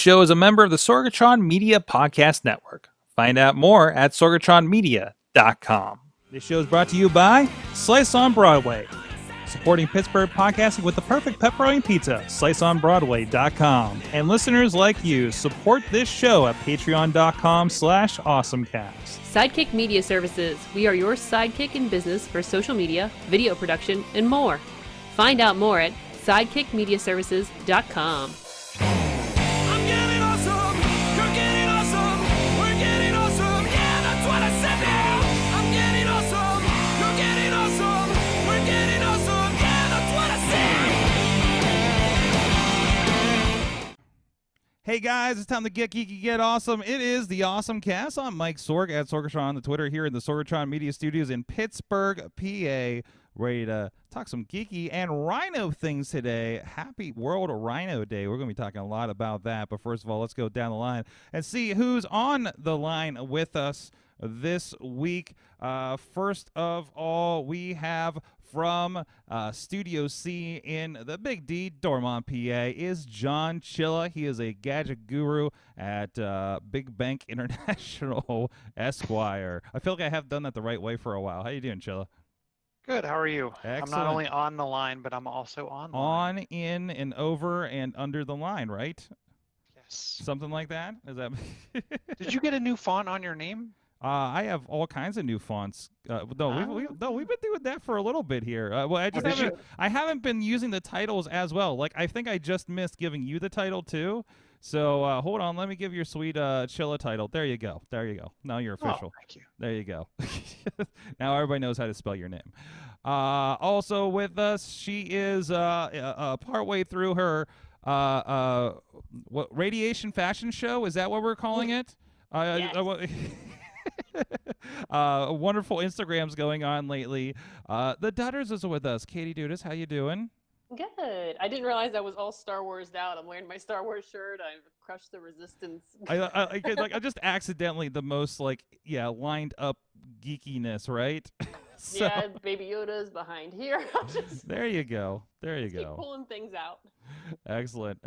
show is a member of the Sorgatron Media Podcast Network. Find out more at sorgatronmedia.com. This show is brought to you by Slice on Broadway, supporting Pittsburgh podcasting with the perfect pepperoni pizza, sliceonbroadway.com. And listeners like you, support this show at patreon.com/awesomecast. Sidekick Media Services. We are your sidekick in business for social media, video production, and more. Find out more at sidekickmediaservices.com. Hey guys, it's time to get geeky, get awesome. It is the AwesomeCast. I'm Mike Sorg at Sorgatron on the Twitter here in the Sorgatron Media Studios in Pittsburgh, PA. Ready to talk some geeky and rhino things today. Happy World Rhino Day. We're going to be talking a lot about that. But first of all, let's go down the line and see who's on the line with us this week. First of all, we have from Studio C in the Big D, Dormont, PA, is John Chilla. He is a gadget guru at Big Bank International Esquire. I feel like I have done that the right way for a while. How you doing, Chilla? Good. How are you? Excellent. I'm not only on the line, but I'm also online. On, in, and over, and under the line, right? Yes. Something like that? Is that? Did you get a new font on your name? I have all kinds of new fonts. We've been doing that for a little bit here. I haven't been using the titles as well. Like, I think I just missed giving you the title too. So hold on, let me give your sweet Chilla title. There you go. Now you're official. Oh, thank you. There you go. Now everybody knows how to spell your name. Also with us, she is partway through her radiation fashion show. Is that what we're calling it? Yes. Wonderful Instagrams going on lately. The Dutters is with us. Katie Dudas, how you doing? Good. I didn't realize I was all Star Wars'd out. I'm wearing my Star Wars shirt. I've crushed the resistance. I just accidentally the most lined up geekiness, right? So, yeah, Baby Yoda's behind here. there you go. Keep pulling things out. Excellent.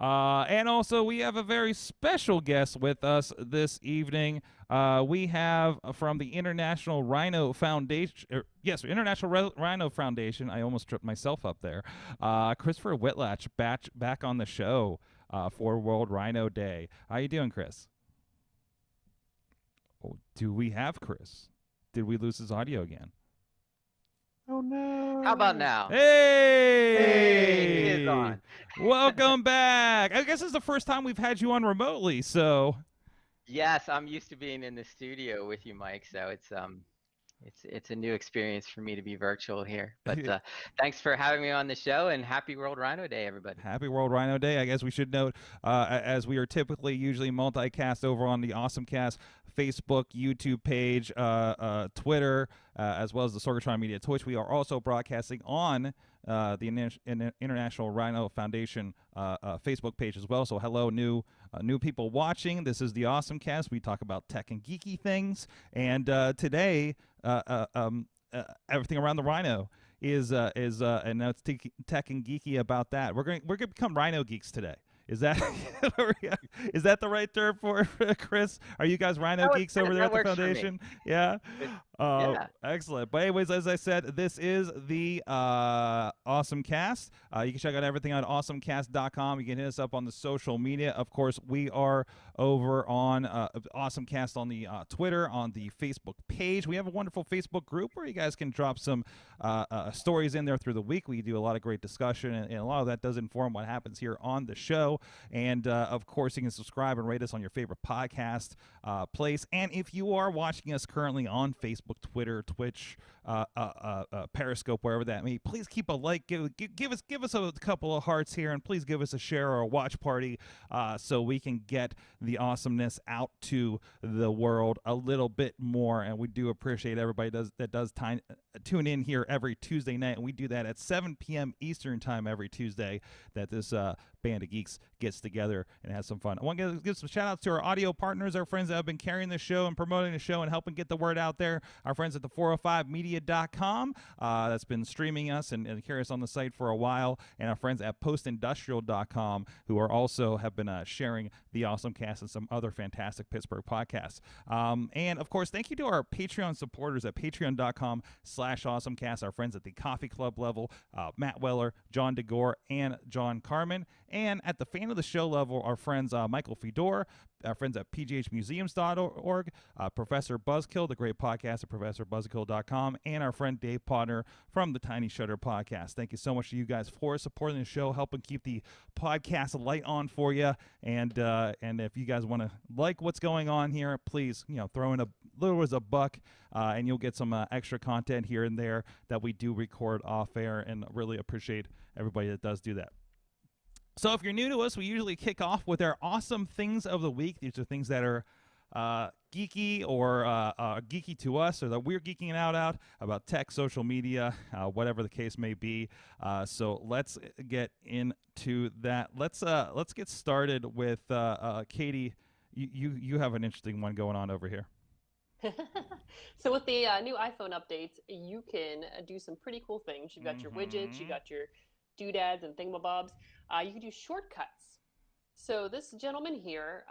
And also we have a very special guest with us this evening. We have from the International Rhino Foundation. International Rhino Foundation. I almost tripped myself up there. Christopher Whitlatch back on the show for World Rhino Day. How you doing, Chris? Oh, do we have Chris? Did we lose his audio again? Oh, no. How about now? Hey! He is on. Welcome back. I guess it's the first time we've had you on remotely, so. Yes, I'm used to being in the studio with you, Mike, so it's a new experience for me to be virtual here. But thanks for having me on the show, and happy World Rhino Day, everybody. Happy World Rhino Day. I guess we should note, as we are usually multicast over on the AwesomeCast Facebook, YouTube page, Twitter, as well as the Sorgatron Media Twitch. We are also broadcasting on the International Rhino Foundation Facebook page as well. So hello, new people watching. This is the AwesomeCast. We talk about tech and geeky things, and today everything around the Rhino is and now it's tech and geeky about that. We're gonna become Rhino geeks today. Is that the right term for Chris? Are you guys Rhino geeks over there at the foundation? Yeah. Yeah. Excellent. But anyways, as I said, this is the AwesomeCast. You can check out everything on awesomecast.com. You can hit us up on the social media. Of course, we are over on AwesomeCast on the Twitter, on the Facebook page. We have a wonderful Facebook group where you guys can drop some stories in there through the week. We do a lot of great discussion, and a lot of that does inform what happens here on the show. And of course, you can subscribe and rate us on your favorite podcast place. And if you are watching us currently on Facebook, Twitter, Twitch, Periscope, wherever that may be, please keep a like, give us a couple of hearts here, and please give us a share or a watch party so we can get the awesomeness out to the world a little bit more. And we do appreciate everybody that does tune in here every Tuesday night, and we do that at 7 p.m. Eastern time every Tuesday, that this band of geeks gets together and has some fun. I want to give some shout outs to our audio partners, our friends that have been carrying the show and promoting the show and helping get the word out there. our friends at the 405media.com that's been streaming us and carry us on the site for a while, and our friends at postindustrial.com who are also have been sharing the AwesomeCast and some other fantastic Pittsburgh podcasts. And of course, thank you to our Patreon supporters at patreon.com/AwesomeCast, our friends at the Coffee Club level, Matt Weller, John DeGore, and John Carmen. And at the fan of the show level, our friends Michael Fedor, our friends at pghmuseums.org, Professor Buzzkill, the great podcast at professorbuzzkill.com, and our friend Dave Podner from the Tiny Shutter podcast. Thank you so much to you guys for supporting the show, helping keep the podcast light on for you. And if you guys want to like what's going on here, please, throw in a little as a buck, and you'll get some extra content here and there that we do record off air, and really appreciate everybody that does do that. So if you're new to us, we usually kick off with our awesome things of the week. These are things that are geeky or geeky to us, or that we're geeking out about tech, social media, whatever the case may be. So let's get into that. Let's get started with Katie. You have an interesting one going on over here. So with the new iPhone updates, you can do some pretty cool things. You've got your widgets, you got your doodads and thingamabobs. You can do shortcuts. So this gentleman here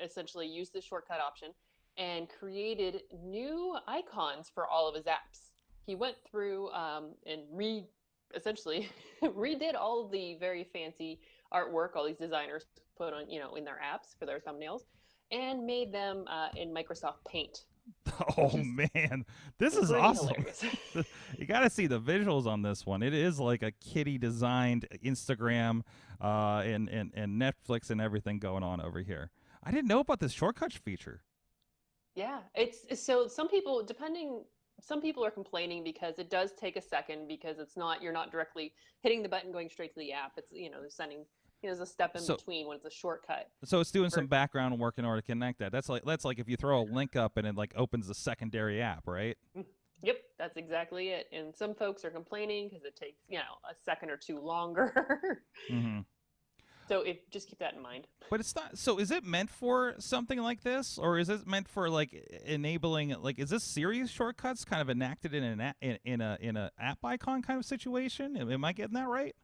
essentially used the shortcut option and created new icons for all of his apps. He went through and essentially redid all of the very fancy artwork all these designers put on, in their apps for their thumbnails, and made them in Microsoft Paint. Oh man, this is awesome. You got to see the visuals on this one. It is like a kitty designed Instagram and Netflix and everything going on over here. I didn't know about this shortcuts feature. Yeah, it's so some people are complaining because it does take a second, because you're not directly hitting the button going straight to the app. It's they're sending there's a step in between when it's a shortcut. So it's doing some background work in order to connect that. That's like if you throw a link up and it opens the secondary app, right? Yep, that's exactly it. And some folks are complaining because it takes a second or two longer. Mm-hmm. So just keep that in mind. But it's not. So is it meant for something like this, or is it meant for enabling? Is this serious shortcuts kind of enacted in an app icon kind of situation? Am I getting that right?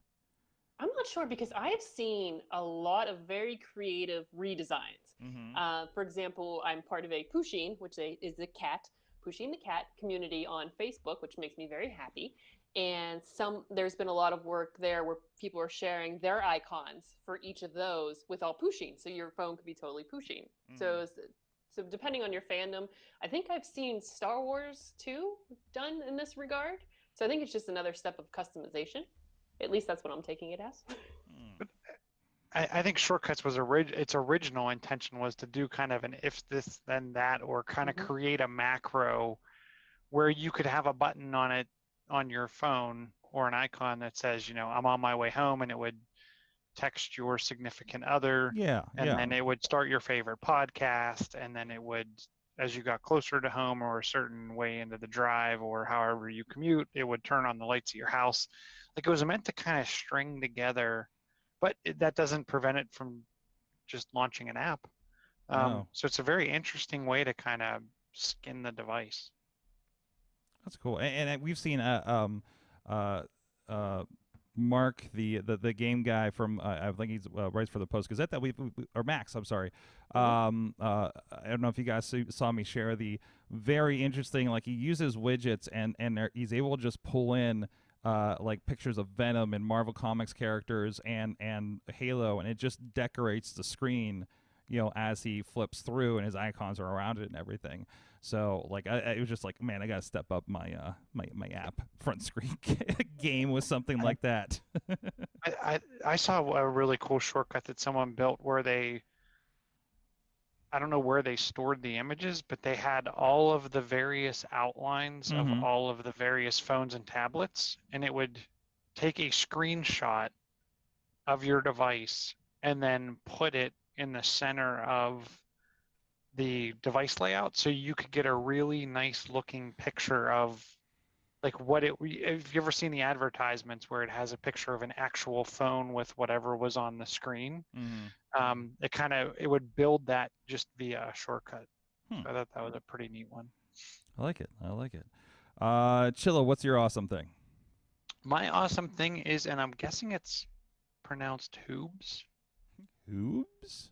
I'm not sure, because I have seen a lot of very creative redesigns. Mm-hmm. For example, I'm part of a Pusheen, which is the cat, Pusheen the Cat community on Facebook, which makes me very happy. And there's been a lot of work there where people are sharing their icons for each of those with all Pusheen. So your phone could be totally Pusheen. Mm-hmm. So depending on your fandom, I think I've seen Star Wars 2 done in this regard. So I think it's just another step of customization. At least that's what I'm taking it as. But I think shortcuts was its original intention was to do kind of an if this then that, or kind of create a macro where you could have a button on it on your phone, or an icon that says, I'm on my way home, and it would text your significant other. Yeah. Then it would start your favorite podcast, and then it would, as you got closer to home or a certain way into the drive or however you commute, it would turn on the lights at your house. It was meant to kind of string together, but that doesn't prevent it from just launching an app. No. So it's a very interesting way to kind of skin the device. That's cool. And we've seen Mark, the game guy from I think he's writes for the Post Gazette that or Max, I'm sorry. I don't know if you guys saw me share the very interesting, he uses widgets and he's able to just pull in pictures of Venom and Marvel Comics characters and Halo, and it just decorates the screen, as he flips through, and his icons are around it and everything. So it was just man, I gotta step up my my app front screen game with something like that. I saw a really cool shortcut that someone built where I don't know where they stored the images, but they had all of the various outlines of all of the various phones and tablets, and it would take a screenshot of your device and then put it in the center of the device layout, so you could get a really nice looking picture of have you ever seen the advertisements where it has a picture of an actual phone with whatever was on the screen? It would build that just via a shortcut. So I thought that was a pretty neat one. I like it. I like it. Chilla, what's your awesome thing? My awesome thing is, and I'm guessing it's pronounced Hoobs. Hoobs?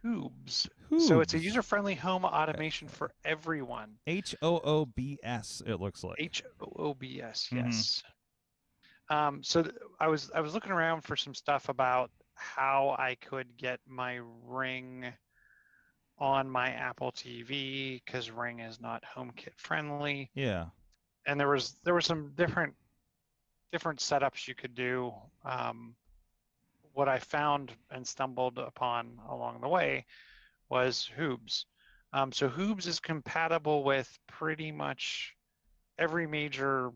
Hoobs. Hoobs. So it's a user-friendly home automation for everyone. Hoobs, it looks like. Hoobs, yes. So I was looking around for some stuff about how I could get my Ring on my Apple TV, because Ring is not HomeKit friendly. Yeah. And there were some different setups you could do. What I found and stumbled upon along the way was Hoobs. So Hoobs is compatible with pretty much every major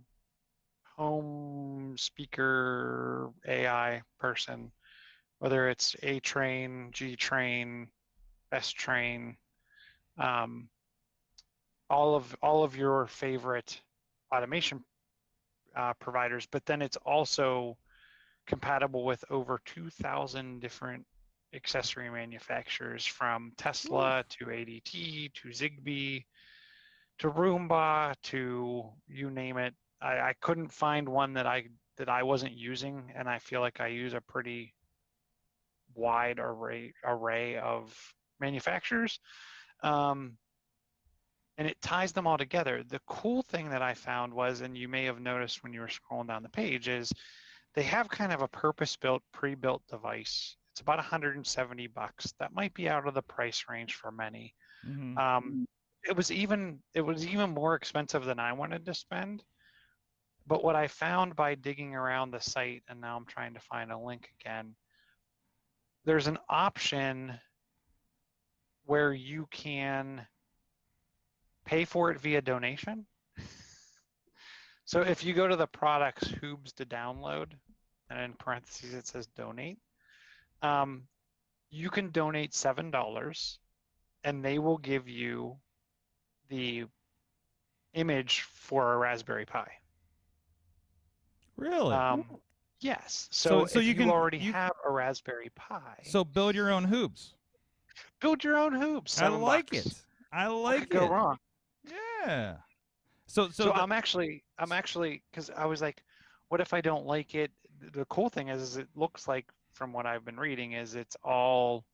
home speaker AI person, whether it's A Train, G Train, S Train, all of your favorite automation providers. But then it's also compatible with over 2,000 different accessory manufacturers, from Tesla to ADT to Zigbee to Roomba to you name it. I couldn't find one that I wasn't using, and I feel like I use a pretty wide array of manufacturers, and it ties them all together. The cool thing that I found was, and you may have noticed when you were scrolling down the page, is they have kind of a purpose-built, pre-built device. It's about $170. That might be out of the price range for many. Mm-hmm. It was even more expensive than I wanted to spend. But what I found by digging around the site, and now I'm trying to find a link again, there's an option where you can pay for it via donation. So if you go to the products Hoobs to download, and in parentheses it says donate, you can donate $7, and they will give you the image for a Raspberry Pi. Really? Yes. So if you already you have a Raspberry Pi, so build your own Hoobs. Build your own Hoobs. I like $7. it. I What like could go wrong? Yeah. So I'm actually, because I was like, what if I don't like it? The cool thing is it looks like, from what I've been reading, is it's all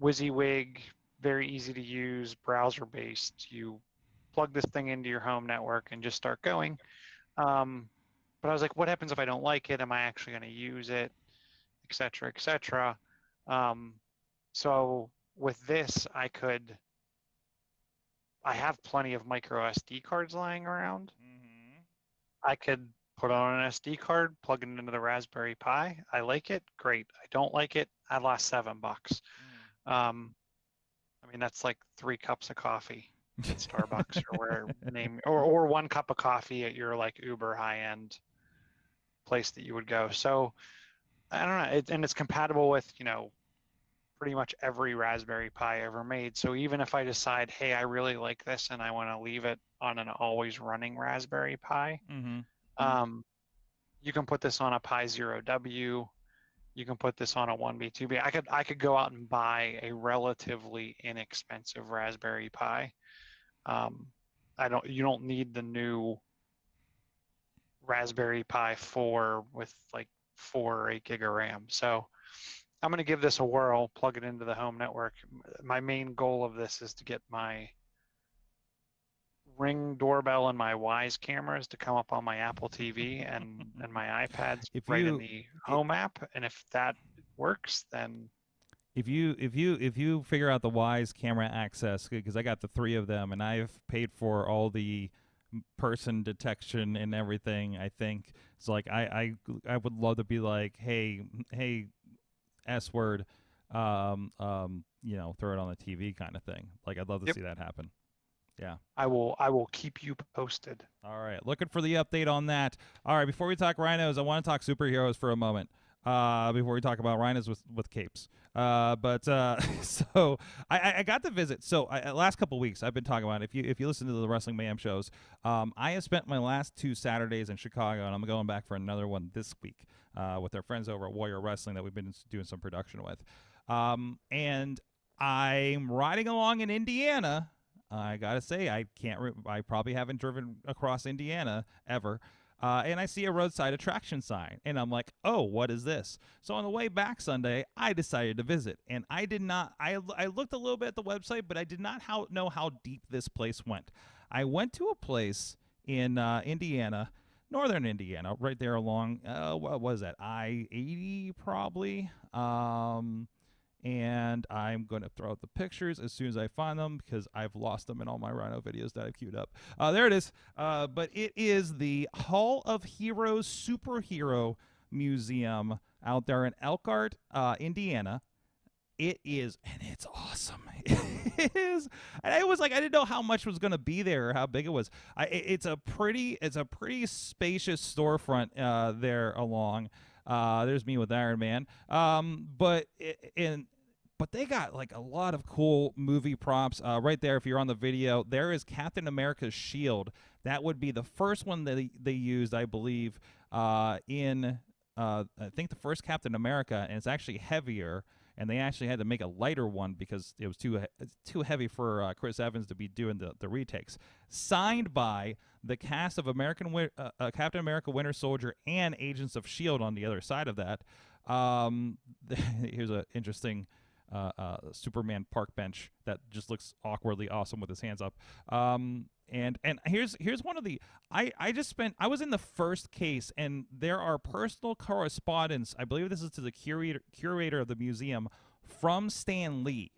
WYSIWYG, very easy to use, browser based. You plug this thing into your home network and just start going. But I was like, what happens if I don't like it? Am I actually going to use it, et cetera, et cetera? So with this, I have plenty of micro SD cards lying around. I could put on an SD card, plug it into the Raspberry Pi. I like it, great. I don't like it, I lost $7. I mean, that's like 3 cups of coffee at Starbucks or 1 cup of coffee at your like uber high-end place that you would go. So I don't know, and it's compatible with, pretty much every Raspberry Pi ever made. So even if I decide, hey, I really like this and I want to leave it on an always running Raspberry Pi, you can put this on a Pi 0W. You can put this on a 1B2B. I could go out and buy a relatively inexpensive Raspberry Pi. You don't need the new Raspberry Pi 4 with like 4 or 8 gig of RAM. So I'm going to give this a whirl, plug it into the home network. My main goal of this is to get my Ring doorbell and my Wise cameras to come up on my Apple TV and my iPads in the home app. And if that works, then if you figure out the Wise camera access, because I got the 3 of them and I've paid for all the person detection and everything, I think it's like I would love to be like, hey S word, throw it on the TV kind of thing. Like, I'd love to see that happen. Yeah. I will keep you posted. All right. Looking for the update on that. All right. Before we talk rhinos, I want to talk superheroes for a moment. Before we talk about rhinos with capes. So I got to visit. So last couple weeks I've been talking about, if you listen to the Wrestling Mayhem shows, I have spent my last 2 Saturdays in Chicago, and I'm going back for another one this week with our friends over at Warrior Wrestling that we've been doing some production with. And I'm riding along in Indiana. I gotta say, I probably haven't driven across Indiana ever. And I see a roadside attraction sign, and I'm like, oh, what is this? So on the way back Sunday, I decided to visit, and I did not. I looked a little bit at the website, but I did not know how deep this place went. I went to a place in Indiana, northern Indiana, right there along what was that, I-80 probably. And I'm going to throw out the pictures as soon as I find them because I've lost them in all my Rhino videos that I've queued up. There it is. But it is the Hall of Heroes Superhero Museum out there in Elkhart, Indiana. It is, and it's awesome. It is. And I was like, I didn't know how much was going to be there or how big it was. It's a pretty spacious storefront there along. There's me with Iron Man. But they got like a lot of cool movie props right there. If you're on the video, there is Captain America's shield. That would be the first one that they used, I believe, in I think the first Captain America, and it's actually heavier. And they actually had to make a lighter one because it was too heavy for Chris Evans to be doing the retakes. Signed by the cast of Captain America, Winter Soldier, and Agents of S.H.I.E.L.D. on the other side of that. Here's an interesting Superman park bench that just looks awkwardly awesome with his hands up. And here's one of the I was in the first case, and there are personal correspondence. I believe this is to the curator of the museum from Stan Lee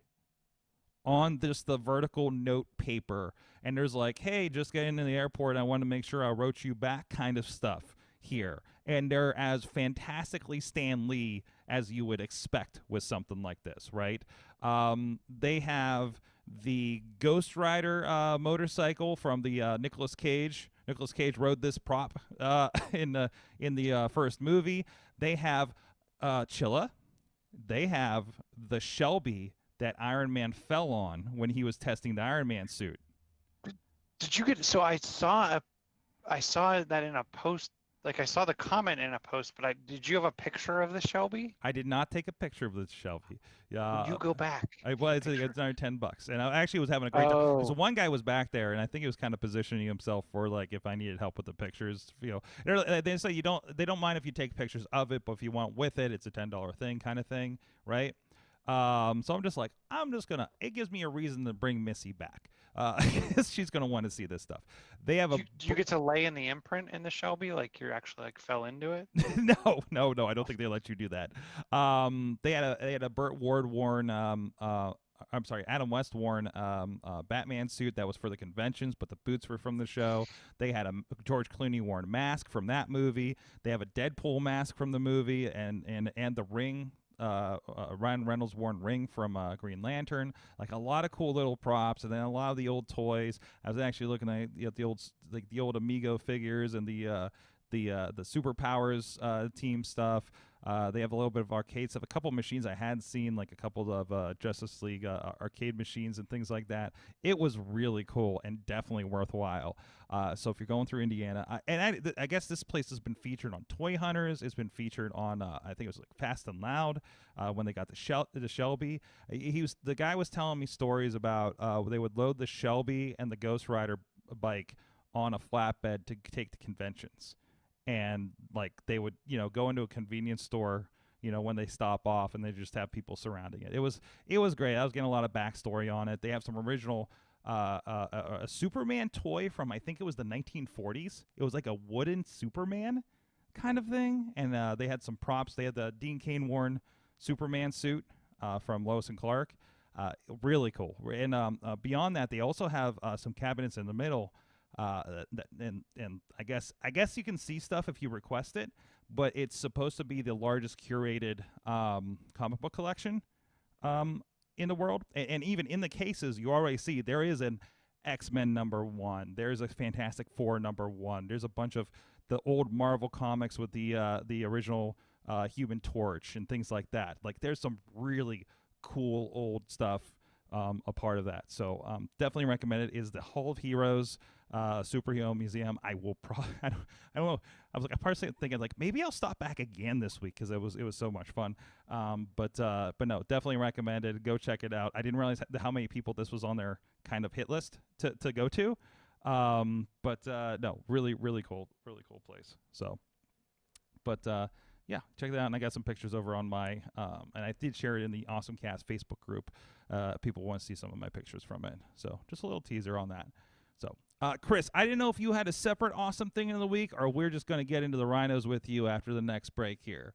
on the vertical note paper, and there's like, hey, just getting into the airport, I want to make sure I wrote you back kind of stuff here. And they're as fantastically Stan Lee as you would expect with something like this, right? They have the Ghost Rider motorcycle from the Nicolas Cage. Nicolas Cage rode this prop in the first movie. They have Chilla. They have the Shelby that Iron Man fell on when he was testing the Iron Man suit. Did you get? So I saw that in a post. Like I saw the comment in a post, but did you have a picture of the Shelby? I did not take a picture of the Shelby. You go back. It's another $10, and I actually was having a great time. So one guy was back there, and I think he was kind of positioning himself for like if I needed help with the pictures. You know, they say they don't mind if you take pictures of it, but if you want with it, it's a $10 thing, kind of thing, right? So I'm just like, it gives me a reason to bring Missy back. She's gonna want to see this stuff. They have do you get to lay in the imprint in the Shelby, like you actually like fell into it? No, I don't think they let you do that. They had a Burt Ward worn Adam West worn Batman suit that was for the conventions, but the boots were from the show. They had a George Clooney worn mask from that movie. They have a Deadpool mask from the movie, and the Ring. Ryan Reynolds worn ring from Green Lantern, like a lot of cool little props, and then a lot of the old toys. I was actually looking at the old Amigo figures and the Superpowers team stuff. They have a little bit of arcade stuff, a couple machines I had seen, like a couple of Justice League arcade machines and things like that. It was really cool and definitely worthwhile. So if you're going through Indiana, I guess this place has been featured on Toy Hunters. It's been featured on I think it was like Fast and Loud when they got the Shelby. The guy was telling me stories about they would load the Shelby and the Ghost Rider bike on a flatbed to take to conventions. And like they would, go into a convenience store, when they stop off, and they just have people surrounding it. It was great. I was getting a lot of backstory on it. They have some original a Superman toy from I think it was the 1940s. It was like a wooden Superman kind of thing, and they had some props. They had the Dean Cain worn Superman suit from Lois and Clark. Really cool. And beyond that, they also have some cabinets in the middle. And I guess you can see stuff if you request it, but it's supposed to be the largest curated comic book collection in the world. And even in the cases, you already see there is an X-Men #1. There's a Fantastic Four #1. There's a bunch of the old Marvel comics with the original Human Torch and things like that. Like there's some really cool old stuff a part of that. So definitely recommend it. Is the Hall of Heroes superhero museum. I will probably, I don't know. I personally thinking like maybe I'll stop back again this week because it was so much fun. But no, definitely recommended. Go check it out. I didn't realize how many people this was on their kind of hit list to go to. No, really cool place. So, but yeah, check that out. And I got some pictures over on my, and I did share it in the AwesomeCast Facebook group. People want to see some of my pictures from it. So just a little teaser on that. So, Chris, I didn't know if you had a separate awesome thing in the week, or we're just going to get into the rhinos with you after the next break here.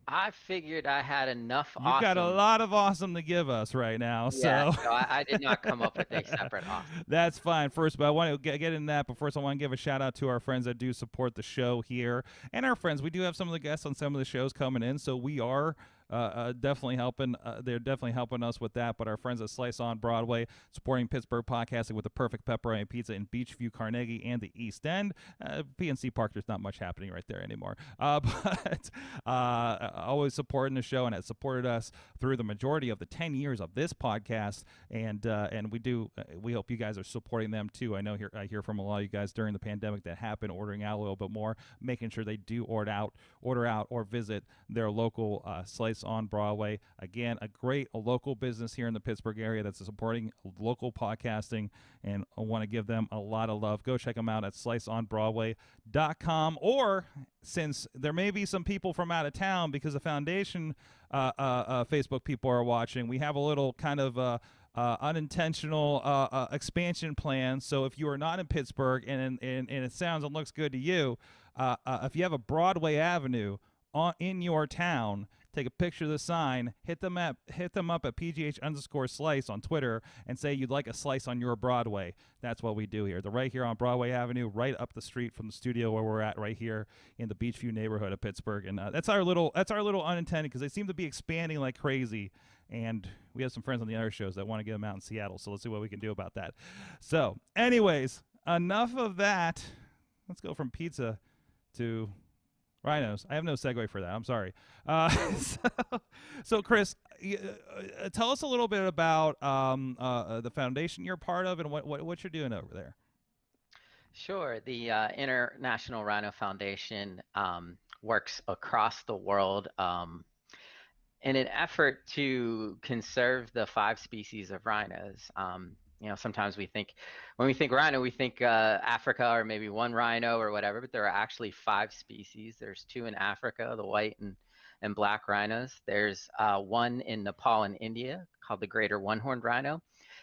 I figured I had enough You got a lot of awesome to give us right now. Yeah, so I did not come up with a separate awesome. That's fine. First, but I want to get in that. But first, I want to give a shout out to our friends that do support the show here. And our friends, we do have some of the guests on some of the shows coming in. So we are definitely helping. They're definitely helping us with that. But our friends at Slice on Broadway, supporting Pittsburgh podcasting with the perfect pepperoni pizza in Beachview, Carnegie, and the East End. PNC Park, there's not much happening right there anymore. But always supporting the show and has supported us through the majority of the 10 years of this podcast. And we hope you guys are supporting them too. I hear from a lot of you guys during the pandemic that have been ordering out a little bit more, making sure they do order out or visit their local Slice on Broadway. Again, a great local business here in the Pittsburgh area that's supporting local podcasting, and I want to give them a lot of love. Go check them out at sliceonbroadway.com, or since there may be some people from out of town because the foundation Facebook people are watching, we have a little kind of unintentional expansion plan. So if you are not in Pittsburgh and it sounds and looks good to you, if you have a Broadway Avenue in your town, take a picture of the sign, hit them up at PGH_slice on Twitter, and say you'd like a slice on your Broadway. That's what we do here. They're right here on Broadway Avenue, right up the street from the studio where we're at, right here in the Beachview neighborhood of Pittsburgh. And that's our little unintended, because they seem to be expanding like crazy. And we have some friends on the other shows that want to get them out in Seattle. So let's see what we can do about that. So, anyways, enough of that. Let's go from pizza to rhinos. I have no segue for that. I'm sorry. So Chris, tell us a little bit about the foundation you're part of and what you're doing over there. Sure. The International Rhino Foundation works across the world in an effort to conserve the 5 species of rhinos. Sometimes when we think rhino, we think Africa or maybe one rhino or whatever, but there are actually 5 species. There's 2 in Africa, the white and black rhinos. There's one in Nepal and India called the greater one-horned rhino.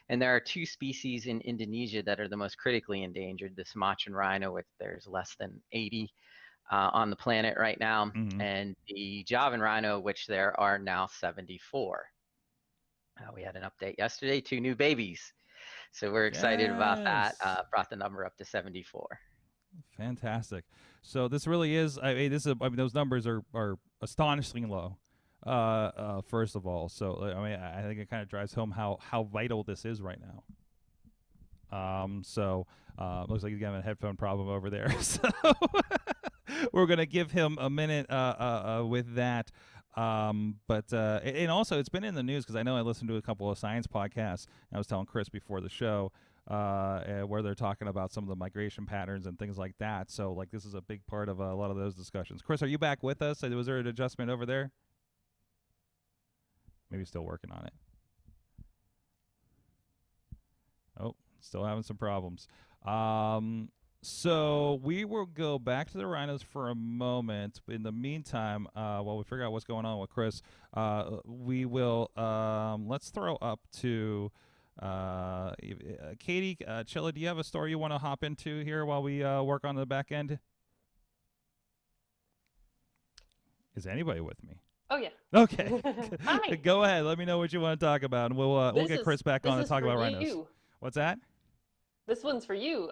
And there are 2 species in Indonesia that are the most critically endangered, the Sumatran rhino, which there's less than 80 on the planet right now, and the Javan rhino, which there are now 74. We had an update yesterday, 2 new babies. So we're excited about that. Brought the number up to 74. Fantastic. So this really is. Those numbers are astonishingly low. First of all, so I think it kind of drives home how vital this is right now. Looks like he's got a headphone problem over there. So we're gonna give him a minute with that. And also it's been in the news because I know I listened to a couple of science podcasts. And I was telling Chris before the show where they're talking about some of the migration patterns and things like that. So like this is a big part of a lot of those discussions. Chris, are you back with us? Was there an adjustment over there? Maybe still working on it. Oh, still having some problems. So we will go back to the rhinos for a moment. In the meantime, while we figure out what's going on with Chris, we will let's throw up to Katie, Chilla. Do you have a story you want to hop into here while we work on the back end? Is anybody with me? Oh yeah. Okay. Hi. Go ahead. Let me know what you want to talk about, and we'll get Chris back on and talk about rhinos. What's that? This one's for you.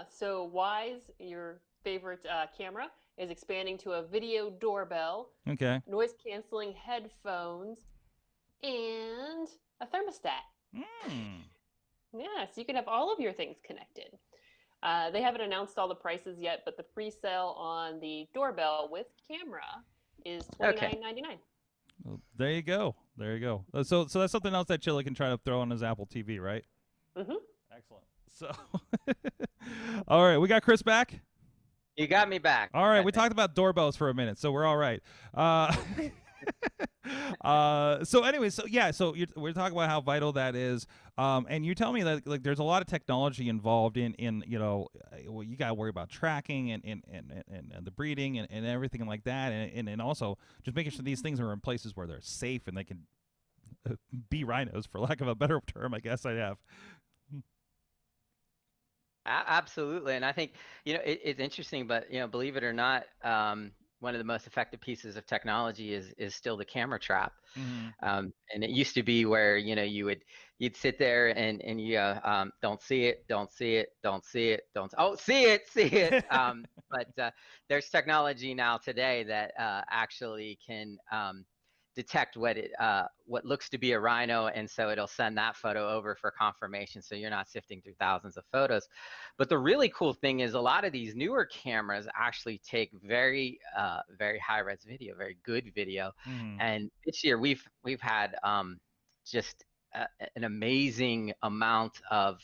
So Wise, your favorite camera, is expanding to a video doorbell, okay, noise canceling headphones, and a thermostat. Yeah, so you can have all of your things connected. They haven't announced all the prices yet, but the pre-sale on the doorbell with camera is $29.99. Well, there you go. There you go. So that's something else that Chilla can try to throw on his Apple TV, right? Mm-hmm. Excellent. So, All right, we got Chris back. You got me back. All right, we talked about doorbells for a minute, so we're all right. So anyway, so yeah, so we're talking about how vital that is, and you tell me that like there's a lot of technology involved in well, you got to worry about tracking and the breeding and everything like that, and also just making sure these things are in places where they're safe and they can be rhinos, for lack of a better term, I guess I'd have. Absolutely, and I think it's interesting, but believe it or not, one of the most effective pieces of technology is still the camera trap. And it used to be where you'd sit there and you don't see it, don't see it, don't see it, see it. But there's technology now today that actually can detect what looks to be a rhino, and so it'll send that photo over for confirmation, so you're not sifting through thousands of photos. But the really cool thing is a lot of these newer cameras actually take very high-res video, very good video. And this year we've had just an amazing amount of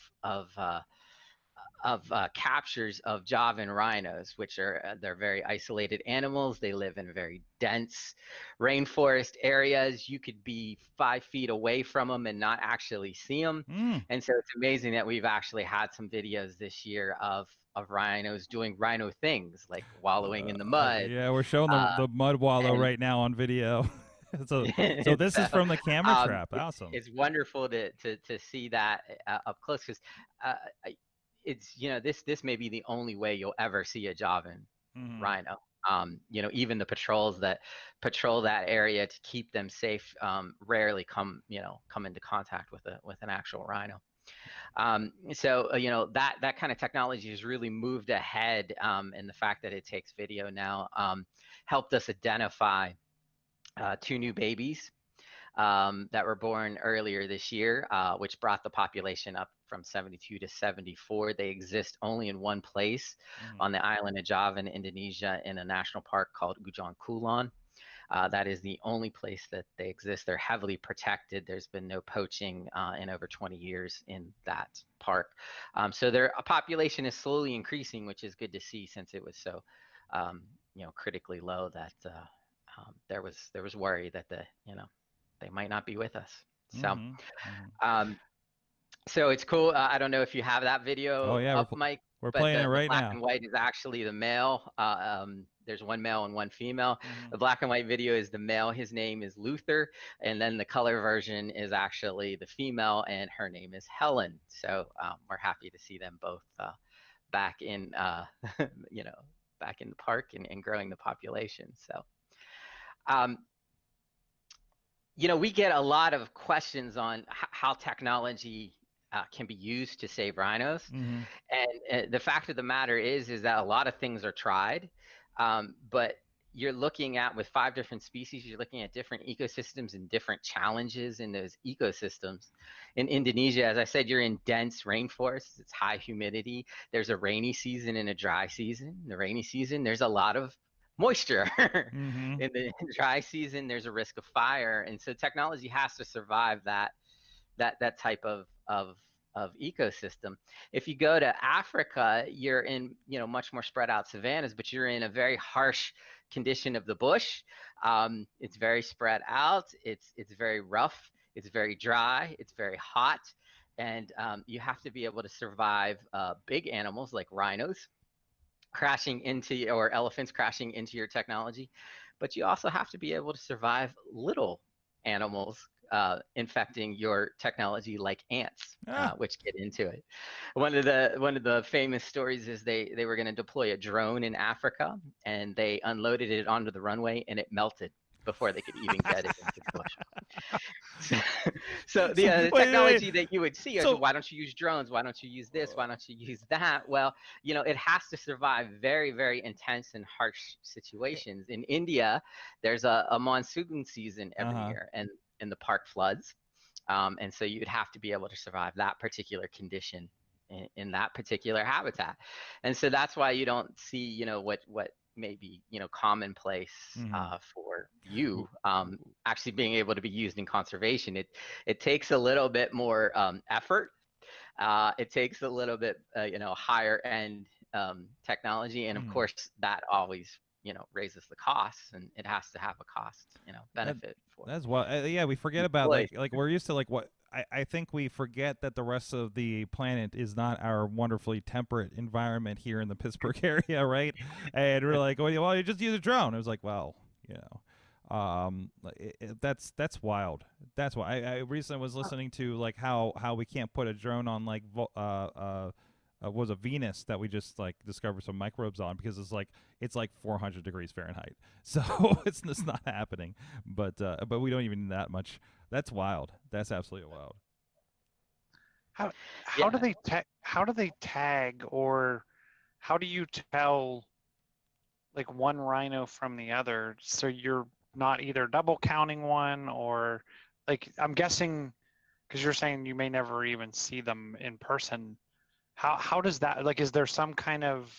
captures of Javan rhinos, which are they're very isolated animals. They live in very dense rainforest areas. You could be 5 feet away from them and not actually see them. And so it's amazing that we've actually had some videos this year of rhinos doing rhino things like wallowing in the mud. Yeah, we're showing the mud wallow right now on video. So this is from the camera trap. Awesome. It's wonderful to see that up close, because it's this may be the only way you'll ever see a Javan rhino. Even the patrols that patrol that area to keep them safe rarely come into contact with an actual rhino. So that kind of technology has really moved ahead, and the fact that it takes video now helped us identify 2 new babies that were born earlier this year, which brought the population up from 72 to 74. They exist only in one place on the island of Java in Indonesia, in a national park called Ujung Kulon. That is the only place that they exist. They're heavily protected. There's been no poaching in over 20 years in that park. So their population is slowly increasing, which is good to see, since it was so critically low that there was worry that they might not be with us. So so it's cool. I don't know if you have that video up, Mike. We're playing it right now. The black and white is actually the male. There's one male and one female. The black and white video is the male. His name is Luther. And then the color version is actually the female, and her name is Helen. So we're happy to see them both back in, back in the park and growing the population. So, we get a lot of questions on how technology can be used to save rhinos. And the fact of the matter is that a lot of things are tried, but you're looking at, with 5 different species, you're looking at different ecosystems and different challenges in those ecosystems. In Indonesia, as I said, you're in dense rainforests. It's high humidity. There's a rainy season and a dry season. In the rainy season, there's a lot of moisture. In the dry season, there's a risk of fire, and so technology has to survive that type of ecosystem. If you go to Africa, you're in much more spread out savannas, but you're in a very harsh condition of the bush. It's very spread out. It's very rough. It's very dry. It's very hot, and you have to be able to survive big animals like rhinos crashing into, or elephants crashing into your technology, but you also have to be able to survive little animals infecting your technology, like ants, which get into it. One of the famous stories is they were going to deploy a drone in Africa, and they unloaded it onto the runway, and it melted before they could even get it into the bush. So the technology that you would see is, why don't you use drones? Why don't you use this? Why don't you use that? Well, it has to survive very, very intense and harsh situations. In India, there's a monsoon season every year, and the park floods. And so you'd have to be able to survive that particular condition in that particular habitat. And so that's why you don't see, what may be, commonplace for you actually being able to be used in conservation. It takes a little bit more effort. It takes a little bit, higher end technology, and of course that always, raises the costs, and it has to have a cost, benefit for. That's what. Yeah, we forget about like we're used to like what. I think we forget that the rest of the planet is not our wonderfully temperate environment here in the Pittsburgh area, right? And we're like, well, you just use a drone. It was like, well, that's wild. That's why I recently was listening to like how we can't put a drone on like was a Venus that we just like discovered some microbes on because it's like 400 degrees Fahrenheit, so it's not happening. But we don't even need that much. That's wild. That's absolutely wild. How do they tag, or how do you tell like one rhino from the other, so you're not either double counting one, or like, I'm guessing because you're saying you may never even see them in person. How does that, like, is there some kind of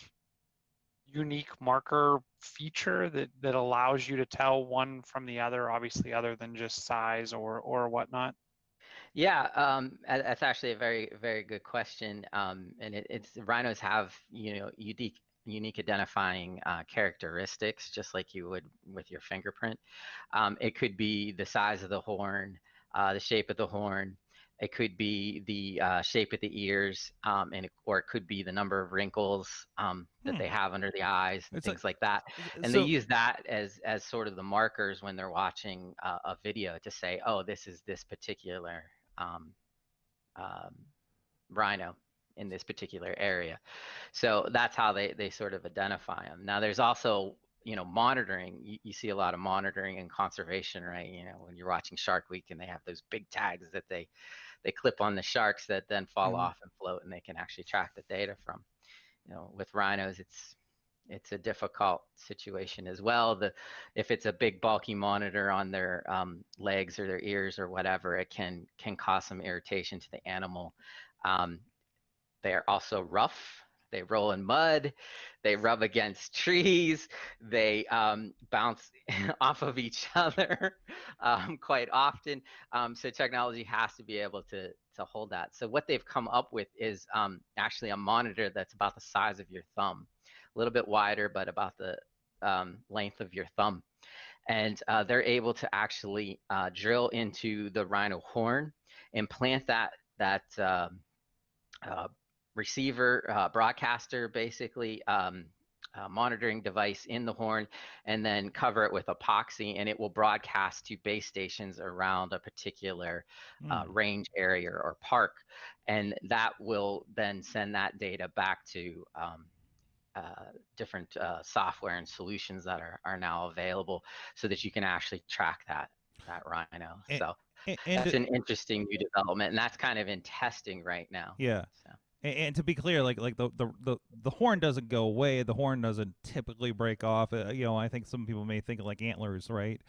unique marker feature that allows you to tell one from the other, obviously other than just size or whatnot? Yeah, that's actually a very, very good question. And it's rhinos have, unique identifying characteristics, just like you would with your fingerprint. It could be the size of the horn, the shape of the horn. It could be the shape of the ears, or it could be the number of wrinkles that they have under the eyes, and things like that. And they use that as sort of the markers when they're watching a video to say, oh, this is this particular rhino in this particular area. So that's how they sort of identify them. Now there's also, monitoring. You see a lot of monitoring and conservation, right? When you're watching Shark Week and they have those big tags that they clip on the sharks that then fall off and float, and they can actually track the data from. With rhinos, it's a difficult situation as well. If it's a big bulky monitor on their legs or their ears or whatever, it can cause some irritation to the animal. They are also rough. They roll in mud. They rub against trees. They bounce off of each other quite often. So technology has to be able to hold that. So what they've come up with is actually a monitor that's about the size of your thumb, a little bit wider, but about the length of your thumb. And they're able to actually drill into the rhino horn and plant that receiver, broadcaster, basically monitoring device in the horn, and then cover it with epoxy, and it will broadcast to base stations around a particular range area or park, and that will then send that data back to different software and solutions that are now available, so that you can actually track that rhino. So that's an interesting new development, and that's kind of in testing right now. Yeah. So. And to be clear, like the horn doesn't go away. The horn doesn't typically break off. I think some people may think of like antlers, right?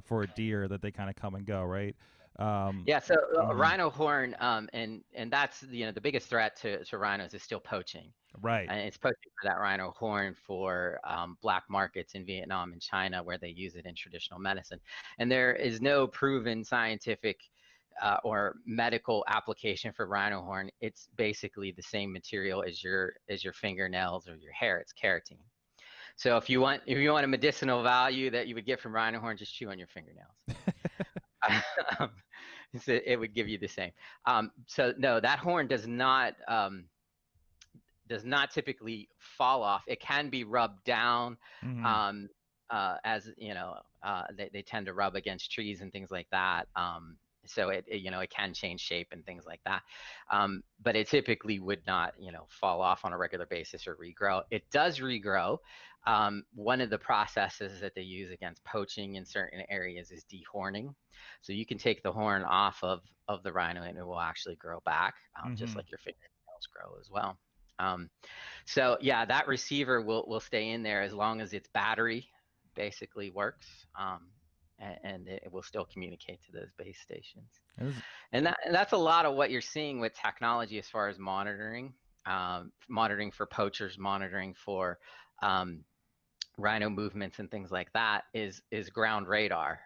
For a deer, that they kind of come and go, right? Yeah. So rhino horn, and that's the biggest threat to rhinos is still poaching. Right. And it's poaching for that rhino horn for black markets in Vietnam and China, where they use it in traditional medicine. And there is no proven scientific or medical application for rhino horn. It's basically the same material as your fingernails or your hair. It's keratin. So if you want a medicinal value that you would get from rhino horn, just chew on your fingernails. So it would give you the same. So no, that horn does not typically fall off. It can be rubbed down, as they tend to rub against trees and things like that. So it can change shape and things like that. But it typically would not, fall off on a regular basis or regrow. It does regrow. One of the processes that they use against poaching in certain areas is dehorning. So you can take the horn off of the rhino and it will actually grow back, just like your fingernails grow as well. So yeah, that receiver will stay in there as long as its battery basically works. And it will still communicate to those base stations. And that's a lot of what you're seeing with technology as far as monitoring for poachers, monitoring for rhino movements and things like that is ground radar.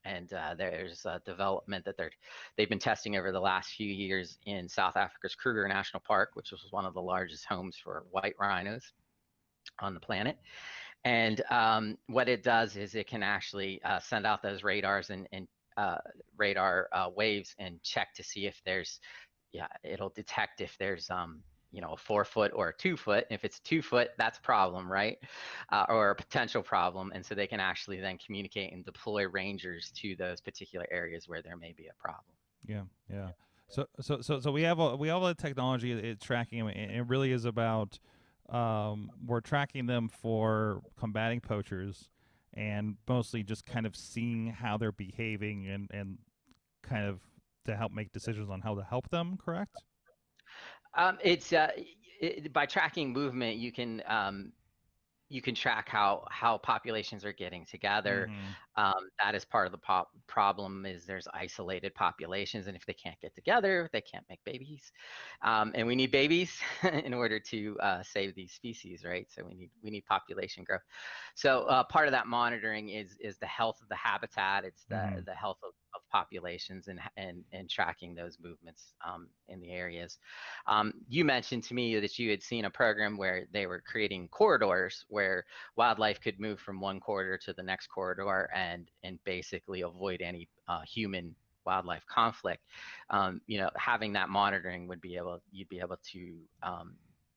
And there's a development that they've been testing over the last few years in South Africa's Kruger National Park, which was one of the largest homes for white rhinos on the planet. And what it does is it can actually send out those radars and radar waves and check to see if there's, it'll detect if there's a 4 foot or a 2 foot. If it's 2 foot, that's a problem, right? Or a potential problem. And so they can actually then communicate and deploy rangers to those particular areas where there may be a problem. Yeah. So we have all the technology tracking them, and it really is about we're tracking them for combating poachers, and mostly just kind of seeing how they're behaving and kind of to help make decisions on how to help them. Correct? It's by tracking movement, you can track how populations are getting together. That is part of the problem. Is there's isolated populations, and if they can't get together, they can't make babies, and we need babies in order to save these species, right? So we need population growth. So part of that monitoring is the health of the habitat. It's the health of populations and tracking those movements in the areas. You mentioned to me that you had seen a program where they were creating corridors where wildlife could move from one corridor to the next corridor and basically avoid any human wildlife conflict. Having that monitoring you'd be able to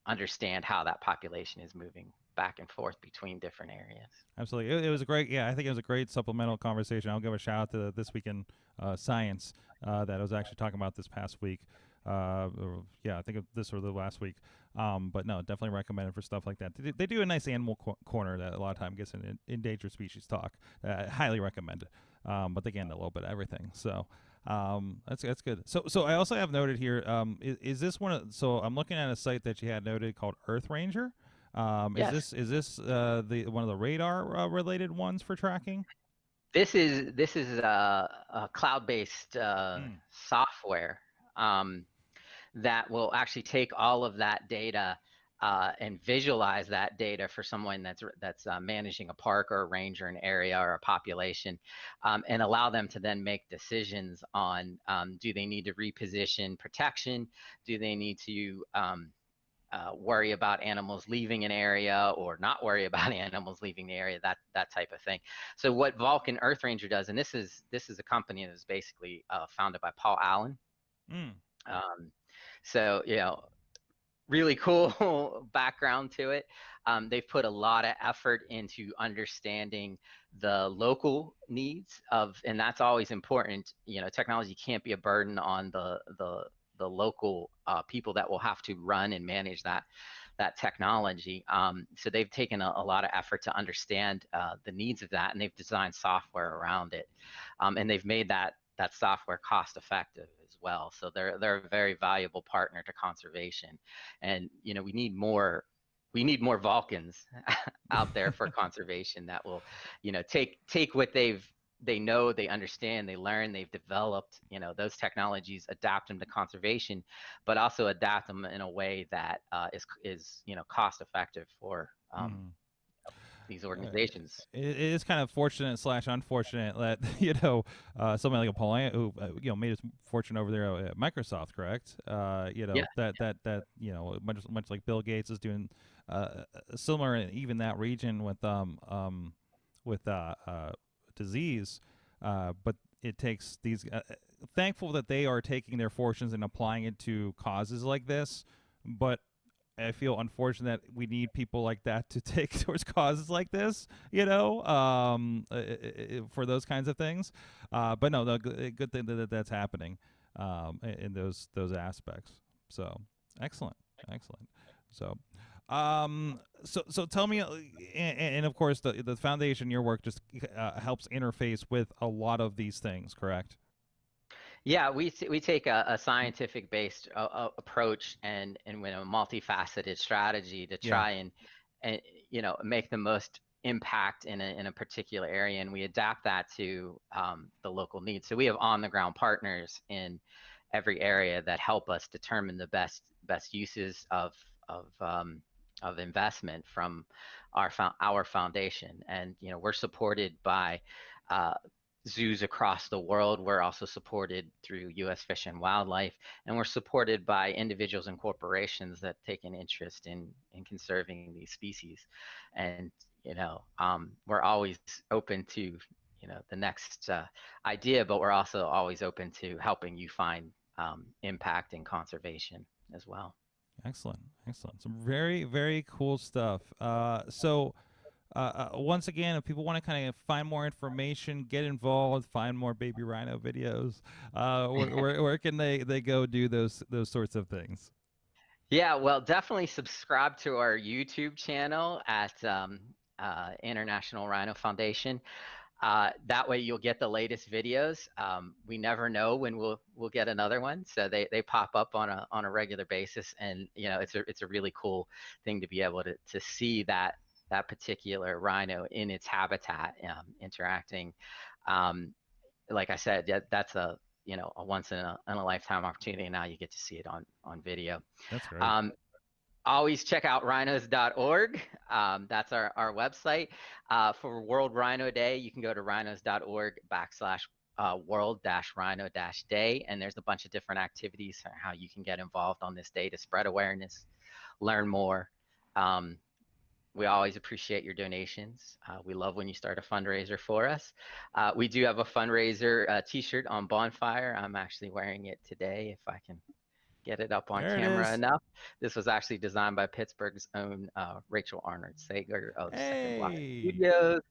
understand how that population is moving back and forth between different areas. Absolutely. It was a great, I think it was a great supplemental conversation. I'll give a shout out to This Week in Science that I was actually talking about this past week. I think this or the last week. But no, definitely recommend it for stuff like that. They do a nice animal corner that a lot of time gets an endangered species talk. Highly recommend it. But they get a little bit of everything. So that's good. So I also have noted here, is this one? So I'm looking at a site that you had noted called Earth Ranger. Yes. Is this the one of the radar related ones for tracking? This is a cloud-based software that will actually take all of that data and visualize that data for someone that's managing a park or a range or an area or a population, and allow them to then make decisions on do they need to reposition protection, do they need to worry about animals leaving an area or not worry about animals leaving the area, that type of thing. So what Vulcan Earth Ranger does, and this is a company that was basically founded by Paul Allen. So really cool background to it. They've put a lot of effort into understanding the local needs and that's always important. Technology can't be a burden on the local people that will have to run and manage that technology. So they've taken a lot of effort to understand the needs of that, and they've designed software around it, and they've made that software cost effective as well. So they're a very valuable partner to conservation, and we need more Vulcans out there for conservation that will take what they know, they understand, they learn, they've developed, those technologies, adapt them to conservation, but also adapt them in a way that is cost effective for these organizations. It is kind of fortunate / unfortunate that somebody like a Paul who made his fortune over there at Microsoft, correct? That much like Bill Gates is doing similar in even that region with disease, but it takes these. Thankful that they are taking their fortunes and applying it to causes like this, but I feel unfortunate that we need people like that to take towards causes like this, for those kinds of things. But no, the good thing that that's happening in those aspects. So excellent. So. So tell me, and of course the foundation, your work just helps interface with a lot of these things, correct? Yeah, we take a scientific based approach and with a multifaceted strategy to try and make the most impact in a particular area, and we adapt that to the local needs. So we have on the ground partners in every area that help us determine the best uses of investment from our foundation, and we're supported by zoos across the world. We're also supported through U.S. Fish and Wildlife, and we're supported by individuals and corporations that take an interest in conserving these species. And we're always open to the next idea, but we're also always open to helping you find impact and conservation as well. Excellent, excellent. Some very, very cool stuff. So once again, if people want to kind of find more information, get involved, find more baby rhino videos, where can they go do those sorts of things? Yeah, well, definitely subscribe to our YouTube channel at International Rhino Foundation. That way you'll get the latest videos. We never know when we'll get another one, so they pop up on a regular basis, and it's a really cool thing to be able to see that particular rhino in its habitat, interacting. Like I said, that's a once in a lifetime opportunity, and now you get to see it on video. That's great. Always check out rhinos.org. That's our website. For World Rhino Day, you can go to rhinos.org/world-rhino-day, and there's a bunch of different activities for how you can get involved on this day to spread awareness, learn more. We always appreciate your donations. We love when you start a fundraiser for us. We do have a fundraiser t-shirt on Bonfire. I'm actually wearing it today, if I can get it up on camera enough. This was actually designed by Pittsburgh's own Rachel Arnold Sager of Second Block Studios.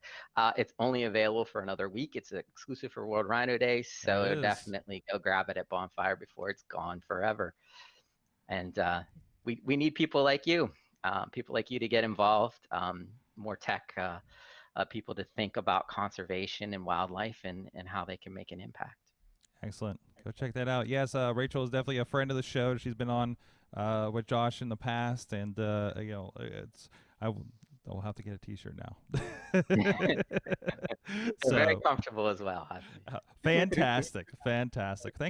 It's only available for another week. It's exclusive for World Rhino Day, so definitely go grab it at Bonfire before it's gone forever. And we need people like you. People like you to get involved, more tech people to think about conservation and wildlife and how they can make an impact. Excellent. Go check that out. Yes, Rachel is definitely a friend of the show. She's been on with Josh in the past, and I'll have to get a t-shirt now. So, very comfortable as well. Fantastic. Thank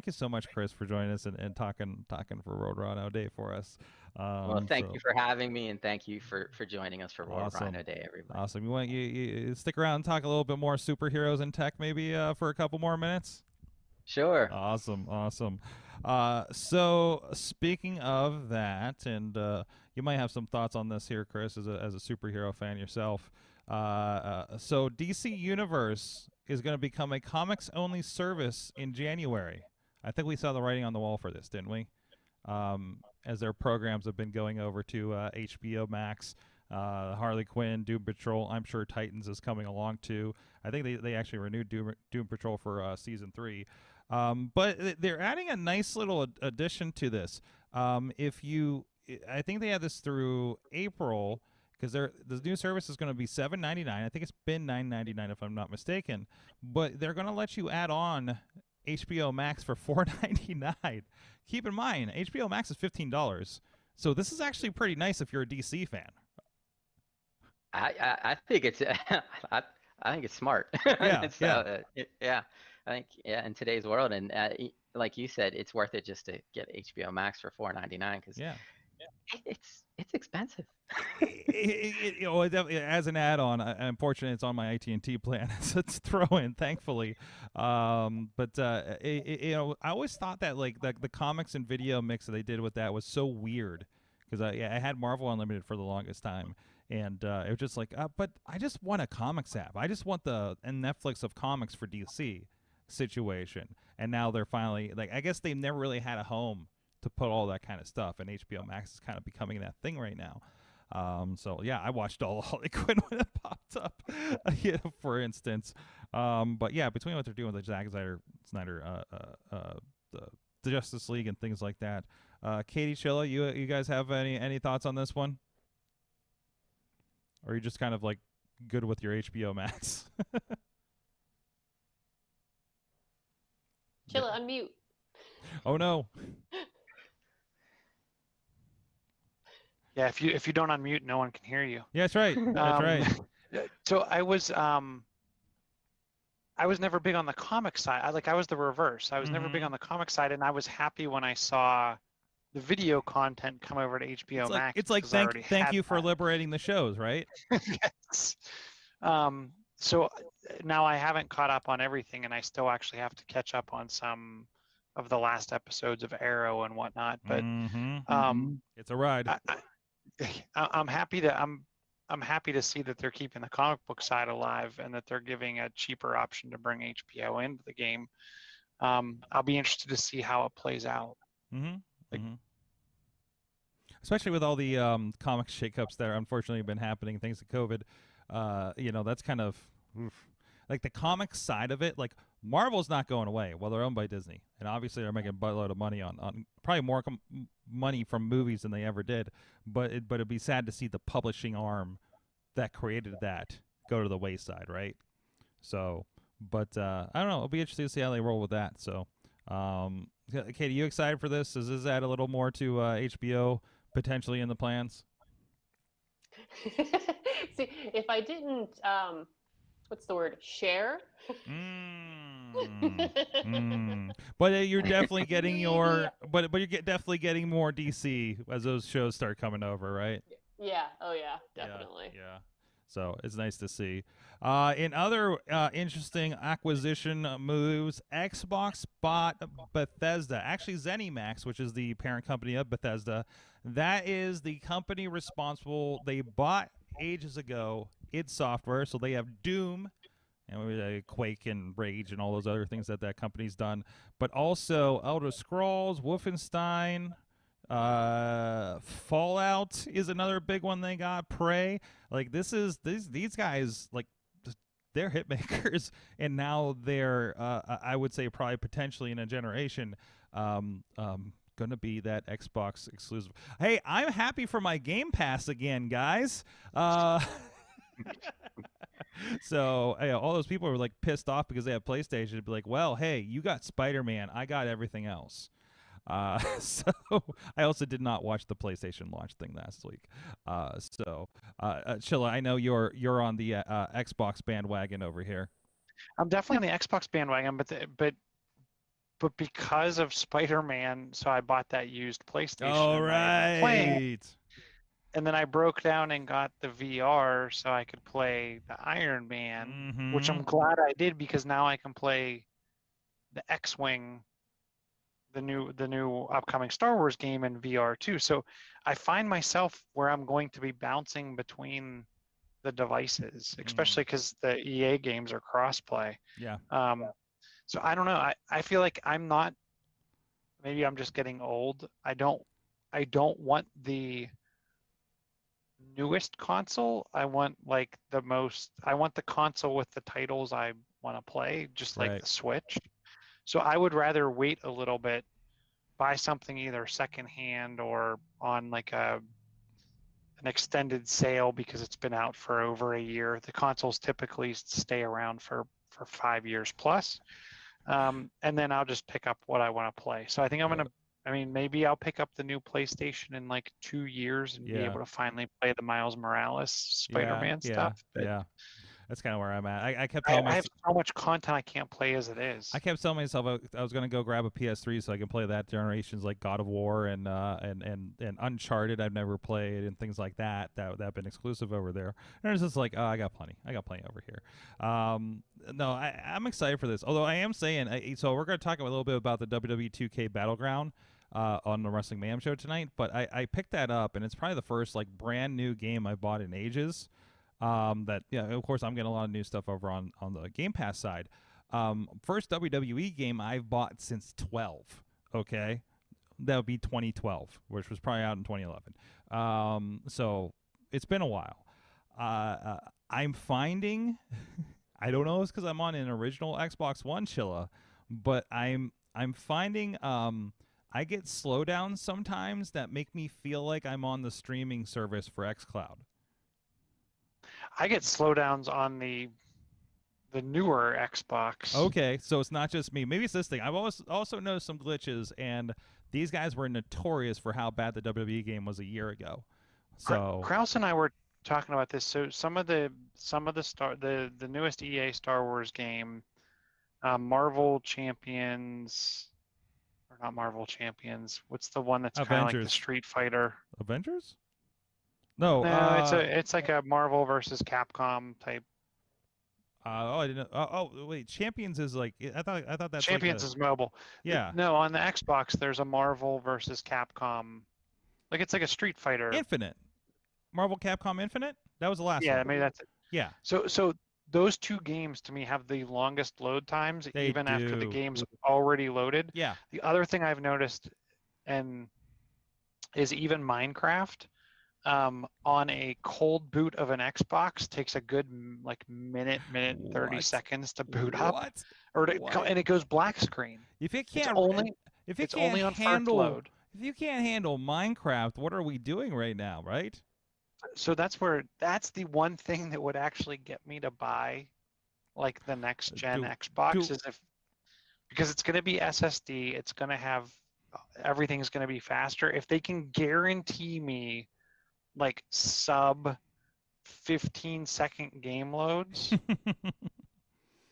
you so much, Chris, for joining us and talking for World Rhino Day for us. Well, thank you for having me, and thank you for joining us for World Rhino Day, everybody. Awesome. You want you stick around and talk a little bit more superheroes and tech, maybe for a couple more minutes? Sure. Awesome. So speaking of that, and you might have some thoughts on this here, Chris, as a superhero fan yourself. So DC Universe is going to become a comics-only service in January. I think we saw the writing on the wall for this, didn't we? As their programs have been going over to HBO Max, Harley Quinn, Doom Patrol. I'm sure Titans is coming along too. I think they actually renewed Doom Patrol for season 3. But they're adding a nice little addition to this. I think they had this through April, because the new service is going to be $7.99. I think it's been $9.99 if I'm not mistaken. But they're going to let you add on HBO Max for $4.99. Keep in mind, HBO Max is $15. So this is actually pretty nice if you're a DC fan. I think it's I think it's smart. Yeah. I think in today's world, and like you said, it's worth it just to get HBO Max for $4.99 because it's expensive. As an add-on, unfortunately, it's on my AT&T plan, so it's throw-in, thankfully. But I always thought that the comics and video mix that they did with that was so weird, because I had Marvel Unlimited for the longest time, and it was just like, but I just want a comics app. I just want the Netflix of comics for DC situation, and now they're finally I guess they've never really had a home to put all that kind of stuff, and HBO Max is kind of becoming that thing right now. So yeah, I watched all of Harley Quinn when it popped up, for instance. But yeah, between what they're doing with the Zack Snyder the Justice League and things like that. Katie, Chilla, you guys have any thoughts on this one? Or are you just kind of good with your HBO Max? Chilla, unmute. Oh no. Yeah, if you don't unmute, no one can hear you. Yeah, that's right. That's right. So I was never big on the comic side. I was the reverse. I was never big on the comic side, and I was happy when I saw the video content come over to HBO Max. It's like thank you for liberating the shows, right? Yes. So now I haven't caught up on everything, and I still actually have to catch up on some of the last episodes of Arrow and whatnot. But it's a ride. I'm happy to I'm happy to see that they're keeping the comic book side alive and that they're giving a cheaper option to bring HBO into the game. I'll be interested to see how it plays out. Especially with all the comic shakeups that are unfortunately been happening thanks to COVID. That's kind of like the comic side of it. Like Marvel's not going away. Well, they're owned by Disney, and obviously they're making a buttload of money on probably more money from movies than they ever did. But it'd be sad to see the publishing arm that created that go to the wayside, right? So, but I don't know. It'll be interesting to see how they roll with that. So, Katie, you excited for this? Does this add a little more to HBO potentially in the plans? See, if I didn't, what's the word? Share. But you're definitely getting your, but you're definitely getting more DC as those shows start coming over, right? Yeah. Oh yeah, definitely. Yeah. So it's nice to see. In other interesting acquisition moves, Xbox bought Bethesda. Actually, ZeniMax, which is the parent company of Bethesda, that is the company responsible. They bought ages ago id Software, so they have Doom and Quake and Rage and all those other things that company's done, but also Elder Scrolls, Wolfenstein. Fallout is another big one they got. Prey, like these guys, like they're hit makers, and now they're I would say probably potentially in a generation gonna be that Xbox exclusive. Hey, I'm happy for my Game Pass again, guys. So all those people were like pissed off because they have PlayStation. It'd be like, well, hey, you got Spider-Man, I got everything else. So I also did not watch the PlayStation launch thing last week. Chilla, I know you're on the Xbox bandwagon over here. I'm definitely on the Xbox bandwagon, but because of Spider-Man, so I bought that used PlayStation. All right. And then I broke down and got the VR so I could play the Iron Man, which I'm glad I did because now I can play the X-Wing, the new upcoming Star Wars game in VR too. So I find myself where I'm going to be bouncing between the devices, especially because the EA games are cross-play. Yeah. So I don't know. I feel like I'm not. Maybe I'm just getting old. I don't want the newest console. I want like I want the console with the titles I want to play, just like the Switch. So I would rather wait a little bit, buy something either secondhand or on like an extended sale because it's been out for over a year. The consoles typically stay around for 5 years plus. And then I'll just pick up what I want to play. So I think maybe I'll pick up the new PlayStation in like 2 years and be able to finally play the Miles Morales Spider-Man stuff. But that's kind of where I'm at. I kept telling myself, I have so much content I can't play as it is. I kept telling myself I was going to go grab a PS3 so I can play that generations like God of War and Uncharted I've never played and things like that have been exclusive over there. And it's just like, I got plenty over here. No, I'm excited for this. Although I am saying, so we're going to talk a little bit about the WWE 2K Battleground on the Wrestling Mayhem show tonight. But I picked that up, and it's probably the first like brand new game I bought in ages. Of course I'm getting a lot of new stuff over on the Game Pass side. First WWE game I've bought since 12. Okay, that would be 2012, which was probably out in 2011. So it's been a while. I'm finding, I don't know if it's because I'm on an original Xbox One, Chilla, but I'm finding I get slowdowns sometimes that make me feel like I'm on the streaming service for xCloud. I get slowdowns on the newer Xbox. Okay, so it's not just me. Maybe it's this thing. I've also noticed some glitches, and these guys were notorious for how bad the WWE game was a year ago. So Kraus and I were talking about this. So some of the newest EA Star Wars game, Marvel Champions, or not Marvel Champions. What's the one that's kind of like the Street Fighter? Avengers? No, it's like a Marvel versus Capcom type. Oh, I didn't. Wait, Champions is like I thought that's Champions like is mobile. Yeah. No, on the Xbox there's a Marvel versus Capcom. Like it's like a Street Fighter. Infinite. Marvel Capcom Infinite? That was the last one. Yeah, maybe that's it. Yeah. So those two games to me have the longest load times, even after the game's already loaded. Yeah. The other thing I've noticed is even Minecraft on a cold boot of an Xbox takes a good minute 30 seconds to boot up. And it goes black screen. If it can't it's only on first load. If you can't handle Minecraft, what are we doing right now, right? So that's the one thing that would actually get me to buy like the next gen Xbox because it's going to be SSD, it's going to have everything's going to be faster. If they can guarantee me like sub 15-second game loads,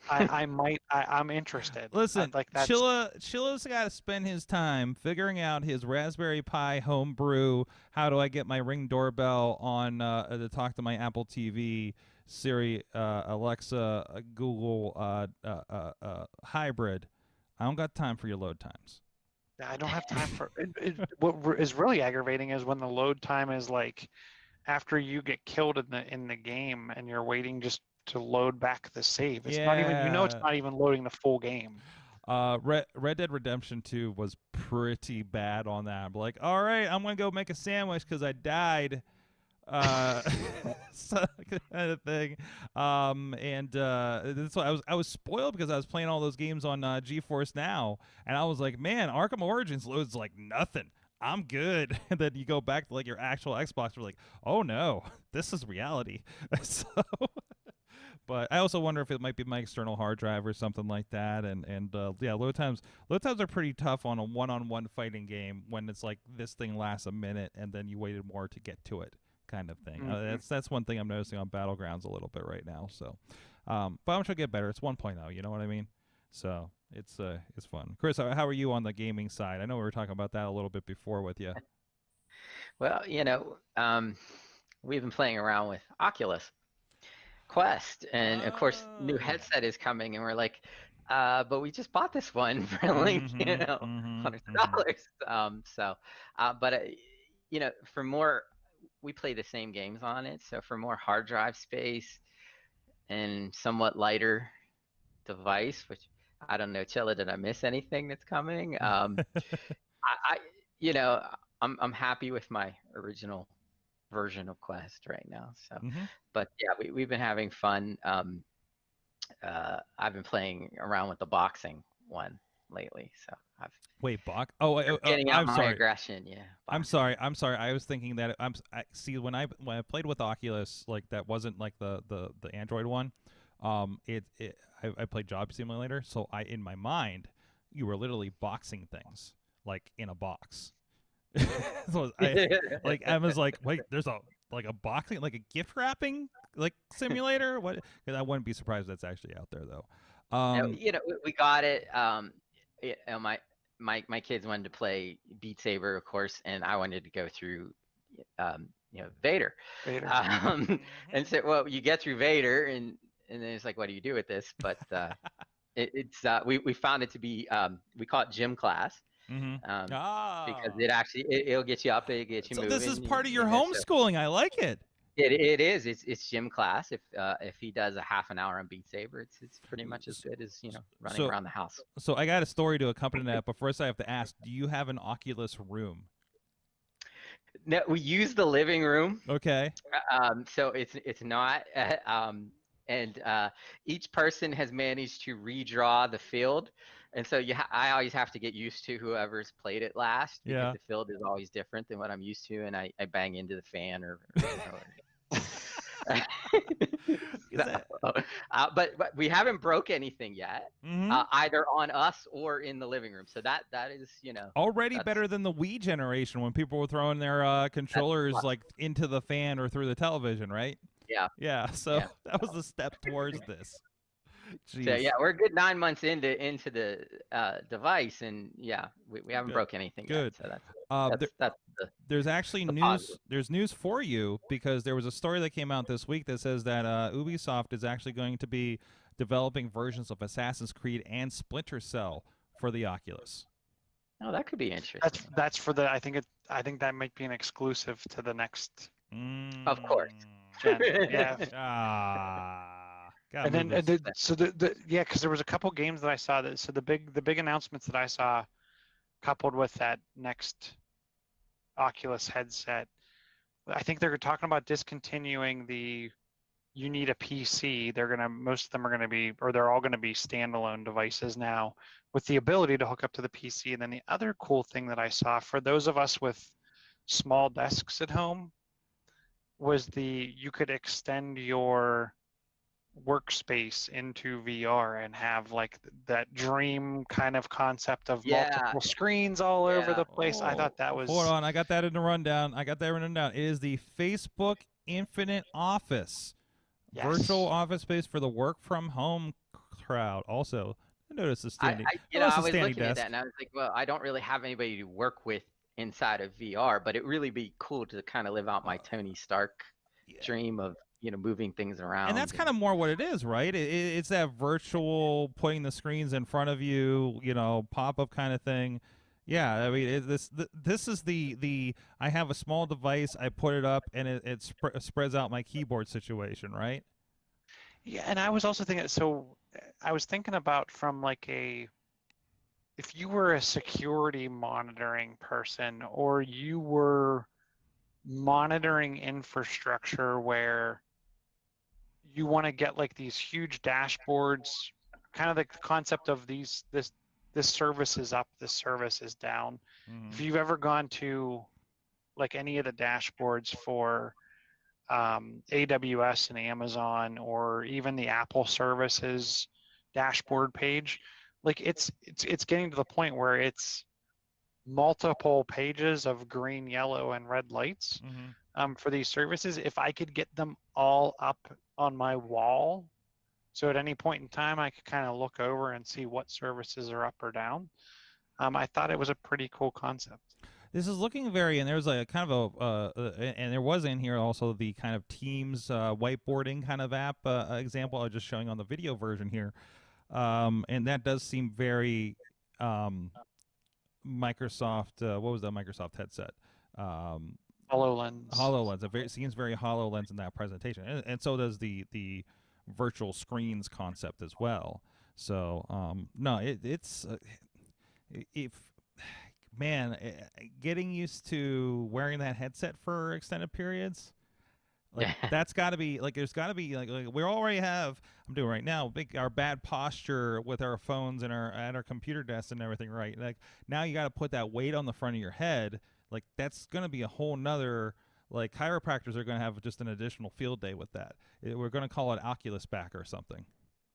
I'm interested. Listen, Chilla's got to spend his time figuring out his Raspberry Pi homebrew. How do I get my Ring Doorbell on to talk to my Apple TV, Siri, Alexa, Google hybrid? I don't got time for your load times. I don't have time for it. What is really aggravating is when the load time is like after you get killed in the game and you're waiting just to load back the save. It's not even, it's not even loading the full game. Red Dead Redemption 2 was pretty bad on that. I'm like, all right, I'm gonna go make a sandwich because I died. So, kind of thing. That's why I was spoiled because I was playing all those games on GeForce Now, and I was like, man, Arkham Origins loads like nothing. I'm good. And then you go back to like your actual Xbox, you're like, oh no, this is reality. So, but I also wonder if it might be my external hard drive or something like that. And yeah, load times are pretty tough on a one-on-one fighting game when it's like this thing lasts a minute and then you waited more to get to it, kind of thing. That's one thing I'm noticing on Battlegrounds a little bit right now. So, but I'm sure it'll get better. It's 1.0. You know what I mean? So it's fun. Chris, how are you on the gaming side? I know we were talking about that a little bit before with you. Well, we've been playing around with Oculus Quest, and of course, new headset is coming, and we're like, but we just bought this one for like hundreds of dollars. But for more, we play the same games on it. So for more hard drive space and somewhat lighter device, which I don't know, Chilla, did I miss anything that's coming? I'm happy with my original version of Quest right now. So, but yeah, we've been having fun. I've been playing around with the boxing one lately. So getting out my aggression. Yeah. Boxing. I'm sorry. I was thinking that see when I played with Oculus, like that wasn't like the Android one. I played Job Simulator, so in my mind, you were literally boxing things like in a box. So I was like, wait, there's a boxing, like a gift wrapping like simulator. What? Because I wouldn't be surprised if that's actually out there though. We got it. My kids wanted to play Beat Saber, of course, and I wanted to go through, Vader. And so, well, you get through Vader, and then it's like, what do you do with this? But we found it to be we call it gym class. Because it'll get you up, it'll get you moving. So this is part of your homeschooling. I like it. It is. It's gym class. If he does a half an hour on Beat Saber, it's pretty much as good as running around the house. So I got a story to accompany that, but first I have to ask: do you have an Oculus room? No, we use the living room. Okay. So it's not. And each person has managed to redraw the field. And so I always have to get used to whoever's played it last because the field is always different than what I'm used to, and I bang into the fan or but we haven't broke anything yet, either on us or in the living room. So that is already better than the Wii generation when people were throwing their controllers like into the fan or through the television, right? Yeah. So that was the step towards this. Jeez. So we're a good 9 months into the device, and we haven't broke anything yet. So that's there's actually news. Positive. There's news for you because there was a story that came out this week that says that Ubisoft is actually going to be developing versions of Assassin's Creed and Splinter Cell for the Oculus. Oh, that could be interesting. That's for the. I think that might be an exclusive to the next. Of course. Gen. Yeah. And then because there was a couple games that I saw that. So the big announcements that I saw, coupled with that next Oculus headset, I think they're talking about discontinuing the. You need a PC. Most of them are gonna be, or they're all gonna be standalone devices now, with the ability to hook up to the PC. And then the other cool thing that I saw for those of us with small desks at home was you could extend your workspace into VR and have like that dream kind of concept of multiple screens all over the place. I thought that was. Hold on, I got that in the rundown. It is the Facebook Infinite Office. Yes. Virtual office space for the work from home crowd. Also, I noticed the standing. I was looking at that and I was like, well, I don't really have anybody to work with inside of VR, but it really be cool to kind of live out my Tony Stark dream of moving things around. And that's kind of more what it is, right? It's that virtual putting the screens in front of you, pop-up kind of thing. Yeah, I mean, this is the I have a small device, I put it up, and it spreads out my keyboard situation, right? Yeah, and I was also thinking, so I was thinking about from like if you were a security monitoring person, or you were monitoring infrastructure where you want to get like these huge dashboards, kind of the concept of this service is up, this service is down. If you've ever gone to like any of the dashboards for AWS and Amazon, or even the Apple services dashboard page, like it's getting to the point where it's multiple pages of green, yellow, and red lights for these services. If I could get them all up on my wall, so at any point in time, I could kind of look over and see what services are up or down. I thought it was a pretty cool concept. This is looking very, and there's like kind of and there was in here also the kind of Teams whiteboarding kind of app example I was just showing on the video version here. And that does seem very Microsoft, what was that Microsoft headset? HoloLens. HoloLens. It seems very HoloLens in that presentation. And so does the virtual screens concept as well. So no, it's getting used to wearing that headset for extended periods, like that's got to be like, there's got to be like we already have, I'm doing right now, our bad posture with our phones and at our computer desks and everything, right? Like now you got to put that weight on the front of your head. Like that's going to be a whole nother, like chiropractors are going to have just an additional field day with that. We're going to call it Oculus back or something.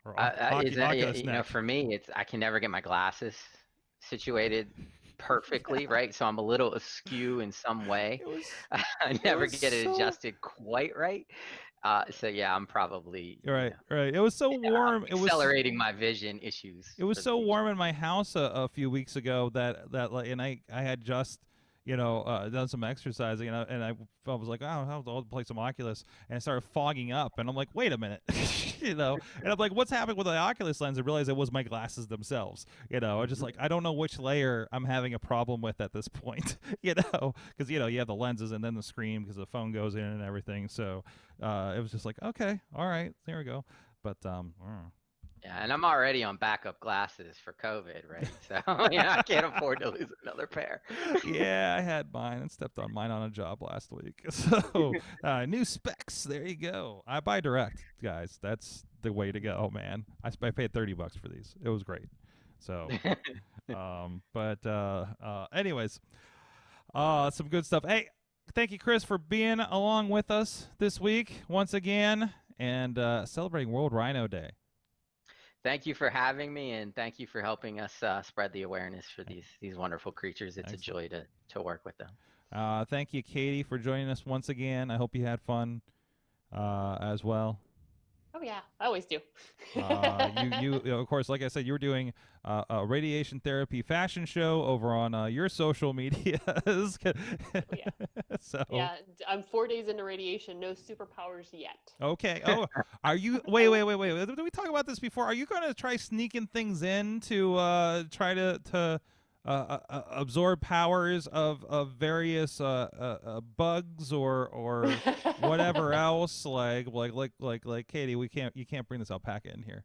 Or Oculus for me, I can never get my glasses situated perfectly, right? So I'm a little askew in some way. I never get it adjusted quite right. So yeah, I'm probably right. It was so warm. It was accelerating my vision issues. It was so warm in my house a few weeks ago that and I had just done some exercising, and I was like, I'll play some Oculus, and it started fogging up, and I'm like, wait a minute, and I'm like, what's happening with the Oculus lens? I realized it was my glasses themselves, I'm just like, I don't know which layer I'm having a problem with at this point, because you have the lenses and then the screen because the phone goes in and everything, so it was just like, okay, all right, there we go, but yeah, and I'm already on backup glasses for COVID, right? So I can't afford to lose another pair. Yeah, I had mine and stepped on mine on a job last week. So new specs, there you go. I buy direct, guys. That's the way to go, man. I paid $30 for these. It was great. So, anyways, some good stuff. Hey, thank you, Chris, for being along with us this week once again and celebrating World Rhino Day. Thank you for having me, and thank you for helping us spread the awareness for these wonderful creatures. It's Excellent. A joy to work with them. Thank you, Katie, for joining us once again. I hope you had fun as well. Oh yeah, I always do. You of course, like I said, you were doing a radiation therapy fashion show over on your social medias. Yeah. So yeah, I'm 4 days into radiation, no superpowers yet. okay. Oh, are you? Wait. Did we talk about this before? Are you going to try sneaking things in to try to absorb powers of various bugs or whatever else? Like Katie, you can't bring this alpaca in here.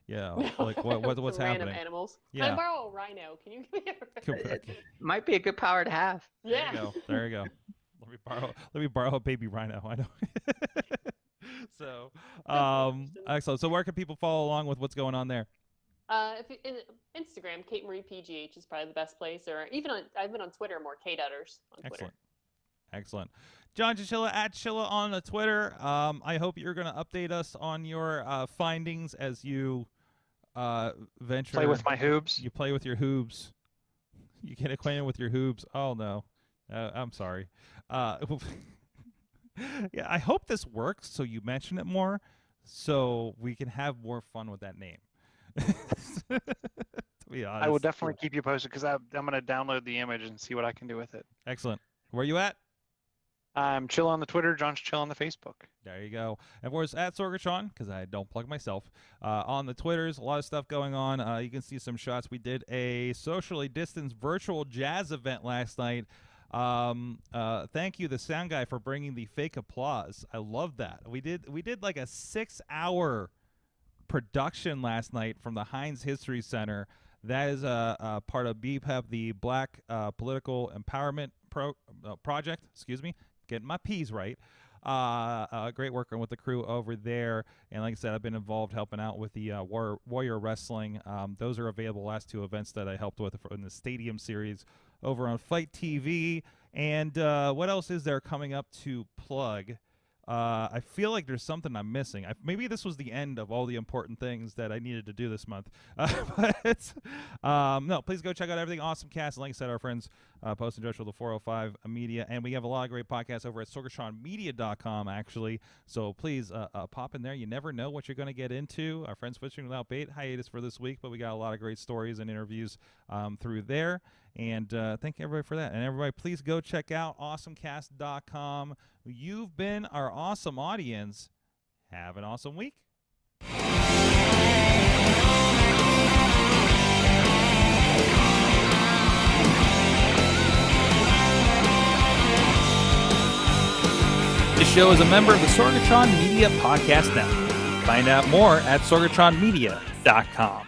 Yeah, like what's Some random happening? animals. Yeah. Can I borrow a rhino? Can you give me a It might be a good power to have. Yeah. There you go. Let me borrow a baby rhino. I know. So, excellent. So where can people follow along with what's going on there? If in Instagram, Kate Marie PGH is probably the best place, or even I've been on Twitter more, Kate Utters on Twitter. Excellent. John Chichilla at Chilla on the Twitter. I hope you're going to update us on your findings as you venture. Play with my hoobs. You play with your hoobs. You get acquainted with your hoobs. Oh no, I'm sorry. Yeah, I hope this works. So you mention it more, so we can have more fun with that name. To be honest, I will definitely keep you posted because I'm going to download the image and see what I can do with it. Excellent. Where you at? I'm Chill on the Twitter, John's Chill on the Facebook. There you go. And of course, at Sorgatron, because I don't plug myself, on the Twitters, a lot of stuff going on. You can see some shots. We did a socially distanced virtual jazz event last night. Thank you, the sound guy, for bringing the fake applause. I love that. We did like a 6-hour production last night from the Heinz History Center. That is a part of BPEP, the Black Political Empowerment Project. Excuse me, getting my P's right. Great working with the crew over there. And like I said, I've been involved helping out with the Warrior Wrestling. Those are available. Last 2 events that I helped with in the Stadium Series over on Fight TV. And what else is there coming up to plug? I feel like there's something I'm missing. Maybe this was the end of all the important things that I needed to do this month. But no, please go check out everything AwesomeCast. Like I said, our friends Post and Joshua, the 405 Media. And we have a lot of great podcasts over at sorgatronmedia.com, actually. So please pop in there. You never know what you're going to get into. Our friends Fishing Without Bait hiatus for this week, but we got a lot of great stories and interviews through there. And thank everybody for that. And everybody, please go check out awesomecast.com. You've been our awesome audience. Have an awesome week. This show is a member of the Sorgatron Media Podcast Network. Find out more at sorgatronmedia.com.